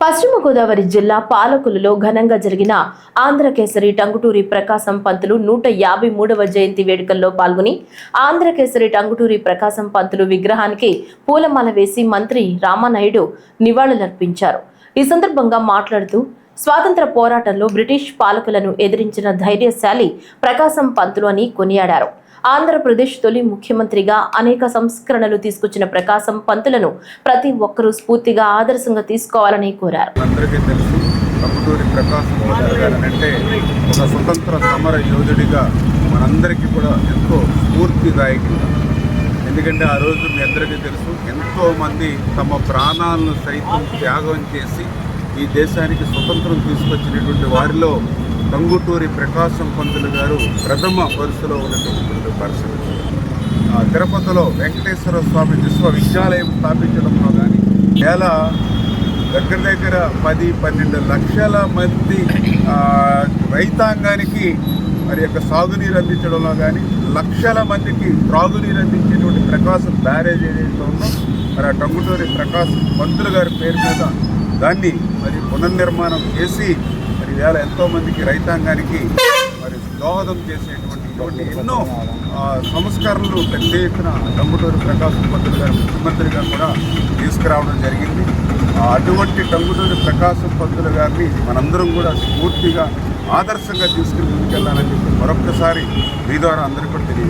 పశ్చిమ గోదావరి జిల్లా పాలకులలో ఘనంగా జరిగిన ఆంధ్రకేసరి టంగుటూరి ప్రకాశం పంతులు 153వ జయంతి వేడుకల్లో పాల్గొని ఆంధ్రకేసరి టంగుటూరి ప్రకాశం పంతులు విగ్రహానికి పూలమాల వేసి మంత్రి రామానాయుడు నివాళులర్పించారు. ఈ సందర్భంగా మాట్లాడుతూ స్వాతంత్ర పోరాటంలో బ్రిటిష్ పాలకులను ఎదిరించిన ధైర్యశాలి ప్రకాశం పంతులు అని కొనియాడారు. ఆంధ్రప్రదేశ్ తొలి ముఖ్యమంత్రిగా అనేక సంస్కరణలు తీసుకొచ్చిన ప్రకాశం పంతులను ప్రతి ఒక్కరూ స్ఫూర్తిగా ఆదర్శంగా తీసుకోవాలని కోరారు. అందరికీ తెలుసు, టంగుటూరి ప్రకాశం పంతులు గారు అంటే ఒక స్వతంత్ర సమర యోధుడిగా మనందరికీ కూడా ఎంతో స్ఫూర్తిదాయకంగా. ఎందుకంటే ఆ రోజు మీ అందరికీ తెలుసు, ఎంతోమంది తమ ప్రాణాలను సైతం త్యాగం చేసి ఈ దేశానికి స్వతంత్రం తీసుకొచ్చినటువంటి వారిలో టంగుటూరి ప్రకాశం పంతులు గారు ప్రథమ వరుసలో ఉన్నటువంటి పరిస్థితి. తిరుపతిలో వెంకటేశ్వర స్వామి విశ్వవిద్యాలయం స్థాపించడంలో కానీ దగ్గర 10-12 లక్షల మంది రైతాంగానికి మరి యొక్క సాగునీరు అందించడంలో కానీ, లక్షల మందికి త్రాగునీరు అందించేటువంటి ప్రకాశం బ్యారేజ్ ఏదైతే ఉందో మరి ఆ టంగుటూరి ప్రకాశం పంతులు గారి పేరు మీద దాన్ని మరి పునర్నిర్మాణం చేసి మరి వేళ ఎంతోమందికి రైతాంగానికి మరి దోహదం చేసేటువంటి ఎన్నో సంస్కరణలు పెద్ద ఎత్తున టంగుటూరి ప్రకాశం పంతులు గారు ముఖ్యమంత్రిగా కూడా తీసుకురావడం జరిగింది. అటువంటి టంగుటూరి ప్రకాశం పంతులు గారిని మనందరం కూడా స్ఫూర్తిగా ఆదర్శంగా తీసుకుని ముందుకెళ్లాలని చెప్పి మరొక్కసారి మీ ద్వారా అందరికీ కూడా తెలియజేస్తాం.